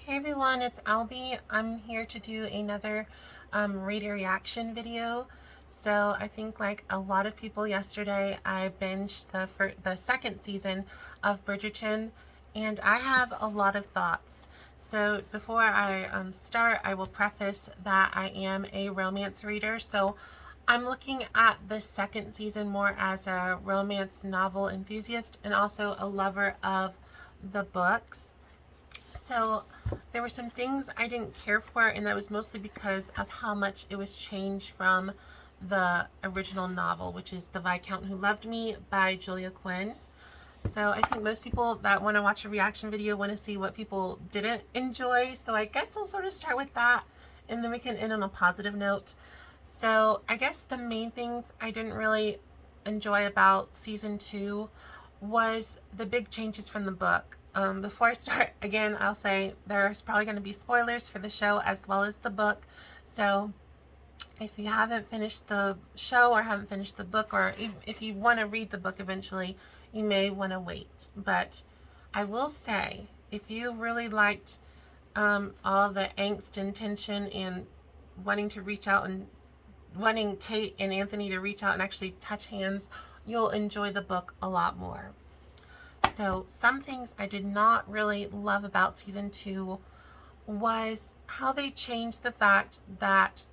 Hey everyone, it's Albie. I'm here to do another reader reaction video. So I think like a lot of people yesterday, I binged the second season of Bridgerton, and I have a lot of thoughts. So before I start, I will preface that I am a romance reader. So I'm looking at the second season more as a romance novel enthusiast and also a lover of the books. So there were some things I didn't care for, and that was mostly because of how much it was changed from the original novel, which is The Viscount Who Loved Me by Julia Quinn. So I think most people that want to watch a reaction video want to see what people didn't enjoy. So I guess I'll sort of start with that, and then we can end on a positive note. So I guess the main things I didn't really enjoy about season two was the big changes from the book. Before I start, again, I'll say there's probably going to be spoilers for the show as well as the book. So if you haven't finished the show or haven't finished the book, or if you want to read the book eventually, you may want to wait. But I will say, if you really liked all the angst and tension and wanting to reach out and wanting Kate and Anthony to reach out and actually touch hands, you'll enjoy the book a lot more. So some things I did not really love about season two was how they changed the fact that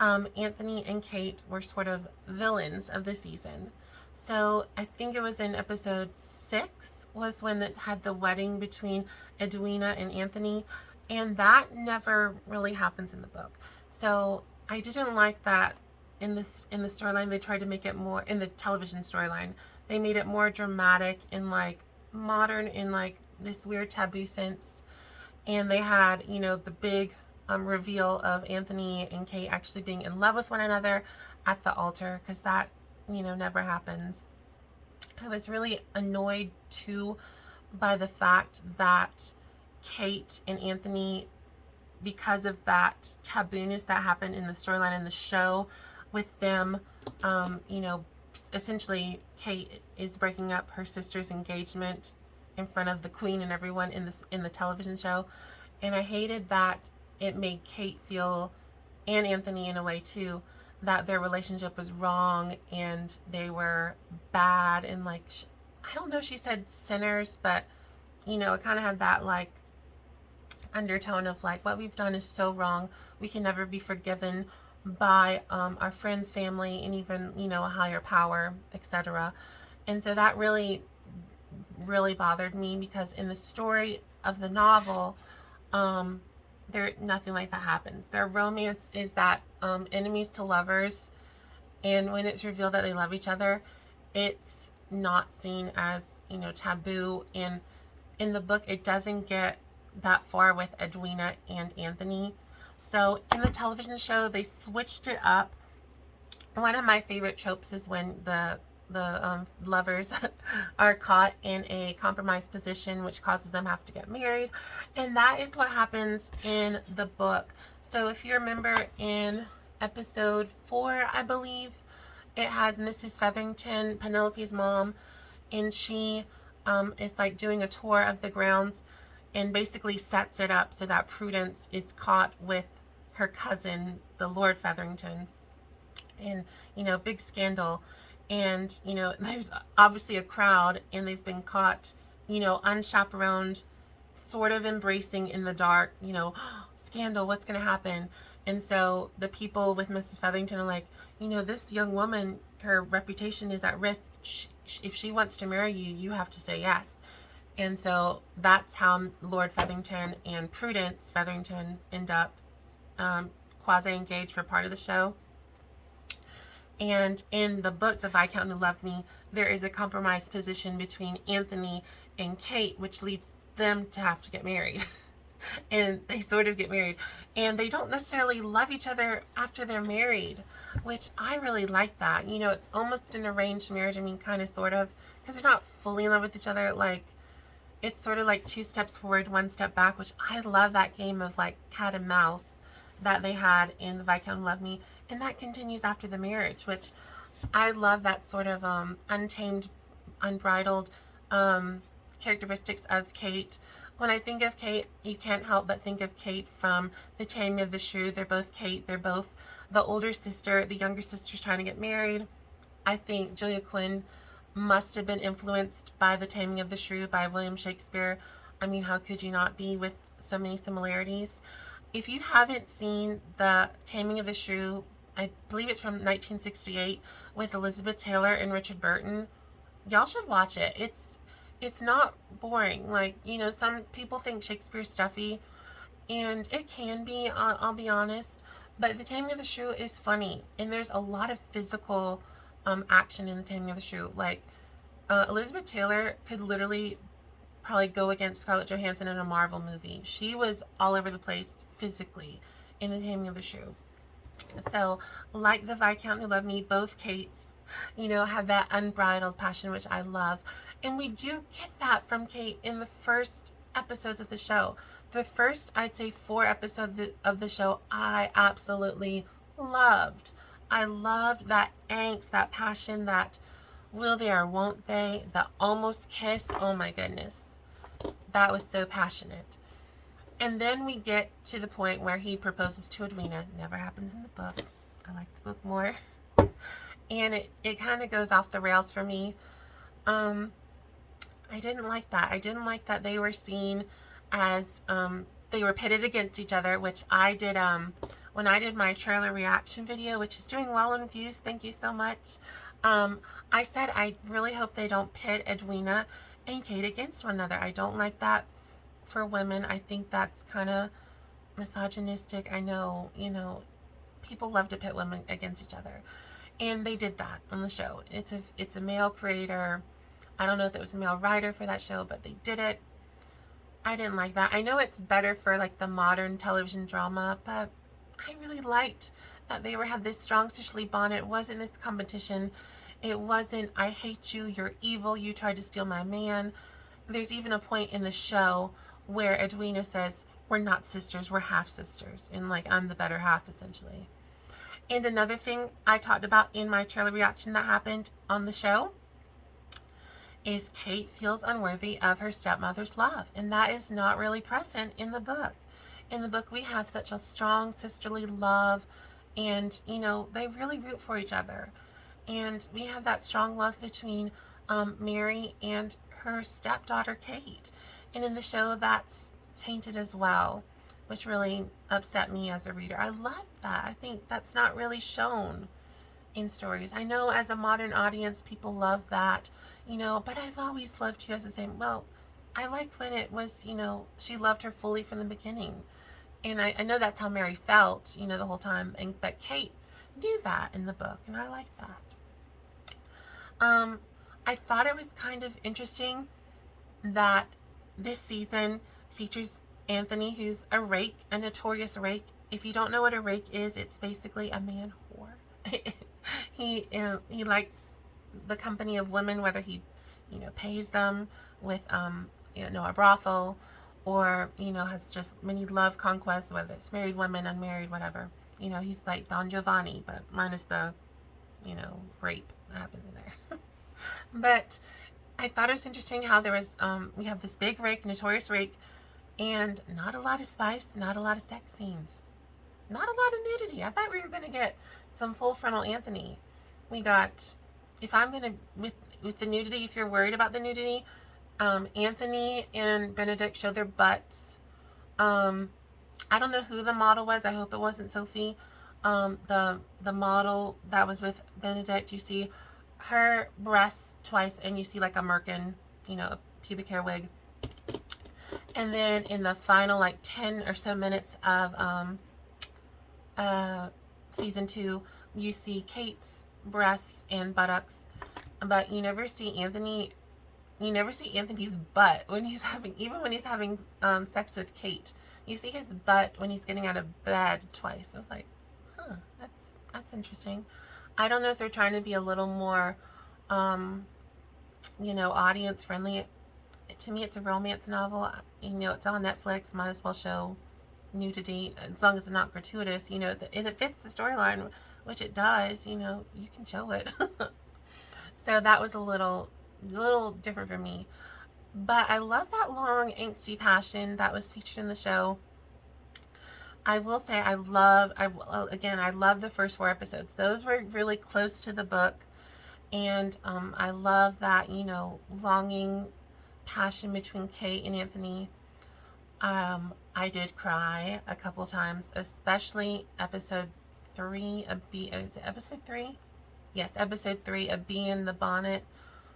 Anthony and Kate were sort of villains of the season. So I think it was in episode 6 was when it had the wedding between Edwina and Anthony, and that never really happens in the book. So I didn't like that in the storyline. They tried to make it more in the television storyline. They made it more dramatic and like modern in like this weird taboo sense. And they had, the big reveal of Anthony and Kate actually being in love with one another at the altar, because that, never happens. I was really annoyed too by the fact that Kate and Anthony, because of that tabooness that happened in the storyline in the show with them, essentially Kate is breaking up her sister's engagement in front of the queen and everyone in the television show, and I hated that it made Kate feel, and Anthony in a way too, that their relationship was wrong and they were bad and like I don't know, she said sinners, but it kind of had that like undertone of like what we've done is so wrong, we can never be forgiven by our friends, family, and even a higher power, etc. And so that really bothered me, because in the story of the novel, there nothing like that happens. Their romance is that enemies to lovers, and when it's revealed that they love each other, it's not seen as taboo. And in the book, it doesn't get that far with Edwina and Anthony. So in the television show, they switched it up. One of my favorite tropes is when the lovers are caught in a compromised position, which causes them have to get married, and that is what happens in the book. So if you remember in episode 4, I believe, it has Mrs. Featherington, Penelope's mom, and she is like doing a tour of the grounds and basically sets it up so that Prudence is caught with her cousin, the Lord Featherington, and big scandal. And there's obviously a crowd, and they've been caught unchaperoned, sort of embracing in the dark, scandal, what's going to happen? And so the people with Mrs. Featherington are like, this young woman, her reputation is at risk. If she wants to marry you, you have to say yes. And so that's how Lord Featherington and Prudence Featherington end up quasi-engaged for part of the show. And in the book, The Viscount Who Loved Me, there is a compromised position between Anthony and Kate, which leads them to have to get married. And they sort of get married. And they don't necessarily love each other after they're married, which I really like that. It's almost an arranged marriage. I mean, kind of, sort of, because they're not fully in love with each other. Like, it's sort of like 2 steps forward, 1 step back, which I love that game of like cat and mouse that they had in The Viscount Who Loved Me. And that continues after the marriage, which I love, that sort of untamed, unbridled characteristics of Kate. When I think of Kate, you can't help but think of Kate from The Taming of the Shrew. They're both Kate. They're both the older sister. The younger sister's trying to get married. I think Julia Quinn must have been influenced by The Taming of the Shrew by William Shakespeare. I mean, how could you not be, with so many similarities? If you haven't seen The Taming of the Shrew, I believe it's from 1968 with Elizabeth Taylor and Richard Burton, y'all should watch it. It's not boring. Like, you know, some people think Shakespeare's stuffy, and it can be, I'll be honest. But The Taming of the Shrew is funny, and there's a lot of physical action in The Taming of the Shrew. Like, Elizabeth Taylor could literally probably go against Scarlett Johansson in a Marvel movie. She was all over the place physically in The Taming of the Shrew. So, like the Viscount Who Loved Me, both Kates, you know, have that unbridled passion, which I love. And we do get that from Kate in the first episodes of the show. The first, I'd say, 4 episodes of the show, I absolutely loved. I loved that angst, that passion, that will they or won't they, the almost kiss. Oh my goodness. That was so passionate. And then we get to the point where he proposes to Edwina. Never happens in the book. I like the book more. And it kind of goes off the rails for me. I didn't like that. I didn't like that they were seen as, they were pitted against each other, which I did, when I did my trailer reaction video, which is doing well in views. Thank you so much. I said I really hope they don't pit Edwina and Kate against one another. I don't like that for women. I think that's kind of misogynistic. I know, you know, people love to pit women against each other, and they did that on the show. It's a male creator. I don't know if there was a male writer for that show, but they did it. I didn't like that. I know it's better for like the modern television drama, but I really liked that they had this strong sisterly bond. It wasn't this competition. It wasn't, I hate you, you're evil, you tried to steal my man. There's even a point in the show where Edwina says, we're not sisters, we're half sisters. And like, I'm the better half, essentially. And another thing I talked about in my trailer reaction that happened on the show is Kate feels unworthy of her stepmother's love. And that is not really present in the book. In the book, we have such a strong sisterly love, and, you know, they really root for each other. And we have that strong love between Mary and her stepdaughter, Kate. And in the show, that's tainted as well, which really upset me as a reader. I love that. I think that's not really shown in stories. I know as a modern audience, people love that, you know, but I've always loved you as the same. Well, I like when it was, you know, she loved her fully from the beginning. And I know that's how Mary felt, you know, the whole time. But Kate knew that in the book, and I like that. I thought it was kind of interesting that this season features Anthony, who's a rake, a notorious rake. If you don't know what a rake is, it's basically a man whore. He likes the company of women, whether he, you know, pays them with, you know, a brothel, or, you know, has just many love conquests, whether it's married women, unmarried, whatever. You know, he's like Don Giovanni, but minus the, you know, rape that happens in there. But I thought it was interesting how there was, we have this big rake, notorious rake, and not a lot of spice, not a lot of sex scenes. Not a lot of nudity. I thought we were going to get some full frontal Anthony. We got, if I'm going to, with the nudity, if you're worried about the nudity, Anthony and Benedict show their butts. I don't know who the model was. I hope it wasn't Sophie. The model that was with Benedict, you see her breasts twice, and you see like a merkin, you know, a pubic hair wig. And then in the final like 10 or so minutes of season 2, you see Kate's breasts and buttocks, but you never see Anthony. You never see Anthony's butt when he's having, even when he's having sex with Kate. You see his butt when he's getting out of bed twice. I was like, huh, that's interesting. I don't know if they're trying to be a little more, you know, audience friendly. To me, it's a romance novel. You know, it's on Netflix. Might as well show nudity, as long as it's not gratuitous. You know, if it fits the storyline, which it does, you know, you can show it. So that was a little different for me. But I love that long, angsty passion that was featured in the show. I will say I love the first 4 episodes. Those were really close to the book. And I love that, longing passion between Kate and Anthony. I did cry a couple times, especially episode 3 of is it episode 3? Yes, episode 3 of Bee in the Bonnet,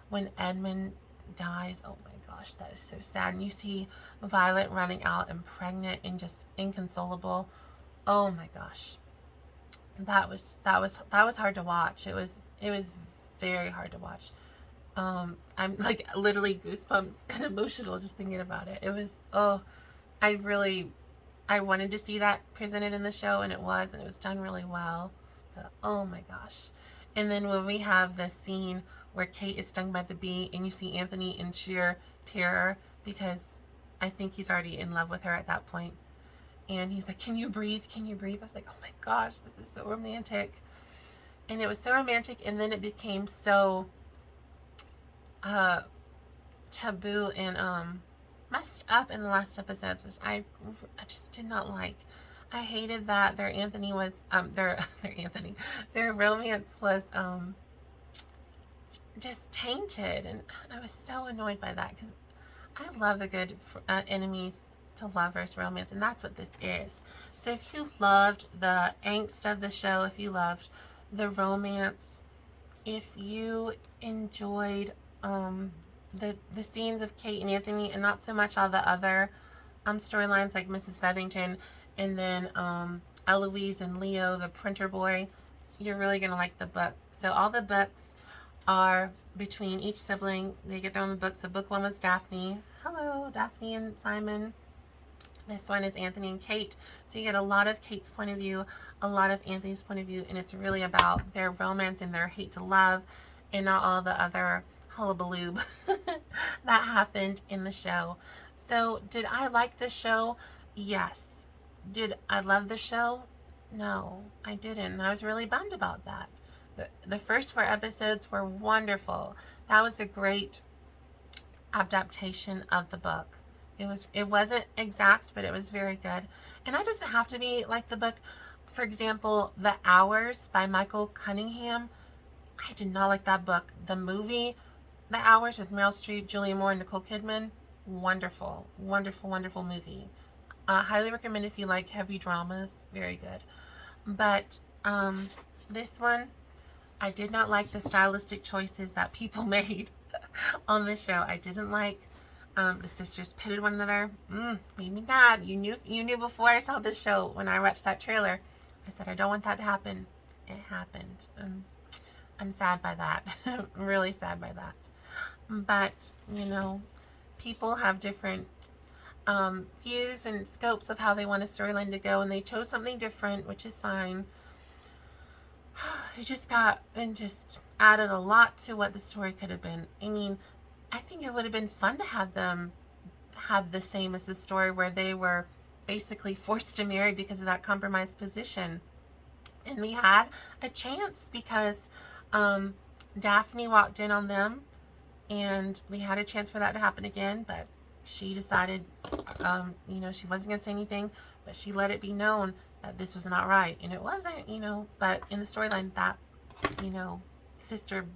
when Edmund dies. Oh my gosh, that is so sad. And you see Violet running out and pregnant and just inconsolable. Oh my gosh. That was hard to watch. It was very hard to watch. I'm like literally goosebumps and emotional just thinking about it. It was, I wanted to see that presented in the show, and it was done really well. But oh my gosh. And then when we have the scene where Kate is stung by the bee and you see Anthony in sheer terror because I think he's already in love with her at that point. And he's like, "Can you breathe? Can you breathe?" I was like, oh my gosh, this is so romantic. And it was so romantic, and then it became so uh, taboo and messed up in the last episodes, which I just did not like. I hated that their Anthony was their romance was just tainted, and I was so annoyed by that because I love a good enemies to lovers romance, and that's what this is. So if you loved the angst of the show, if you loved the romance, if you enjoyed the scenes of Kate and Anthony and not so much all the other storylines like Mrs. Featherington and then Eloise and Leo, the printer boy, you're really going to like the book. So all the books are between each sibling. They get their own books. So book 1 was Daphne. Hello, Daphne and Simon. This one is Anthony and Kate. So you get a lot of Kate's point of view, a lot of Anthony's point of view, and it's really about their romance and their hate to love and not all the other hullabaloo that happened in the show. So did I like the show? Yes. Did I love the show? No, I didn't. And I was really bummed about that. The first 4 episodes were wonderful. That was a great adaptation of the book. It wasn't exact, but it was very good. And that doesn't have to be like the book. For example, The Hours by Michael Cunningham. I did not like that book. The movie, The Hours with Meryl Streep, Julia Moore, and Nicole Kidman. Wonderful, wonderful, wonderful movie. Highly recommend if you like heavy dramas. Very good. But this one, I did not like the stylistic choices that people made on the show. I didn't like the sisters pitted one another. Made me mad. You knew before I saw this show, when I watched that trailer. I said, I don't want that to happen. It happened. I'm sad by that. I'm really sad by that. But, people have different views and scopes of how they want a storyline to go, and they chose something different, which is fine. It just added a lot to what the story could have been. I mean, I think it would have been fun to have them have the same as the story where they were basically forced to marry because of that compromised position. And we had a chance because Daphne walked in on them, and we had a chance for that to happen again, but she decided, she wasn't going to say anything, but she let it be known that this was not right. And it wasn't, but in the storyline that, sister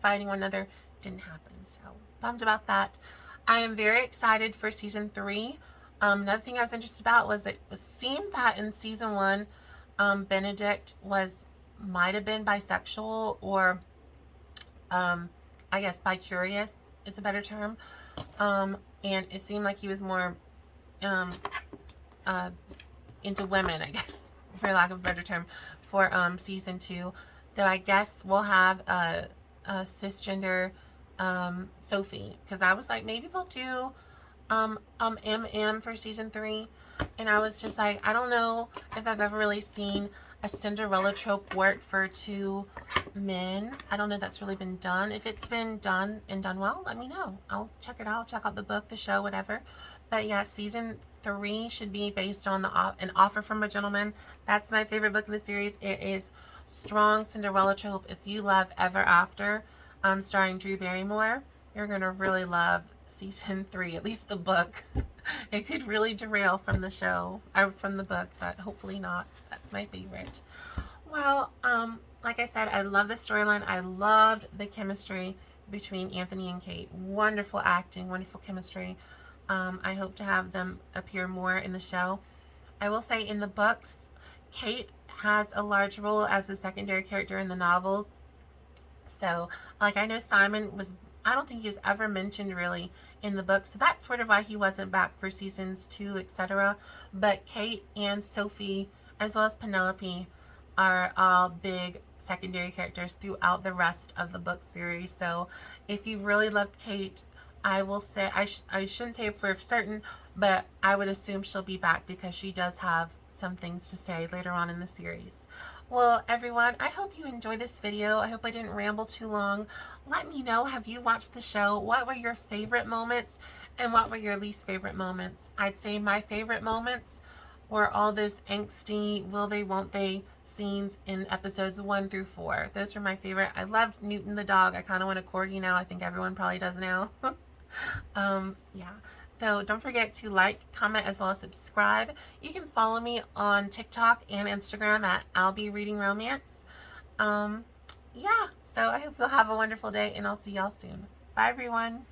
fighting one another didn't happen. So bummed about that. I am very excited for season 3. Another thing I was interested about was it seemed that in season 1, Benedict might have been bisexual, or I guess bi-curious is a better term. And it seemed like he was more into women, I guess, for lack of a better term, for season 2. So I guess we'll have a cisgender Sophie, because I was like, maybe they'll do MM for season 3. And I was just like, I don't know if I've ever really seen a Cinderella trope work for 2 men. I don't know if that's really been done. If it's been done and done well, let me know. I'll check it out. Check out the book, the show, whatever. But yeah, season 3 should be based on An Offer from a Gentleman. That's my favorite book in the series. It is strong Cinderella trope. If you love Ever After, starring Drew Barrymore, you're going to really love season 3, at least the book. It could really derail from the show, or from the book, but hopefully not. That's my favorite. Well, like I said, I love the storyline. I loved the chemistry between Anthony and Kate. Wonderful acting, wonderful chemistry. I hope to have them appear more in the show. I will say in the books, Kate has a large role as the secondary character in the novels. So, like, I know Simon was, I don't think he was ever mentioned really in the book. So that's sort of why he wasn't back for seasons 2, etc. But Kate and Sophie, as well as Penelope, are all big secondary characters throughout the rest of the book series. So if you really loved Kate, I will say, I shouldn't say for certain, but I would assume she'll be back because she does have some things to say later on in the series. Well, everyone, I hope you enjoyed this video. I hope I didn't ramble too long. Let me know, have you watched the show? What were your favorite moments and what were your least favorite moments? I'd say my favorite moments were all those angsty will they, won't they scenes in episodes 1 through 4. Those were my favorite. I loved Newton the dog. I kind of want a corgi now. I think everyone probably does now. Yeah. So don't forget to like, comment, as well as subscribe. You can follow me on TikTok and Instagram at I'll Be Reading Romance. Yeah. So I hope you'll have a wonderful day, and I'll see y'all soon. Bye, everyone.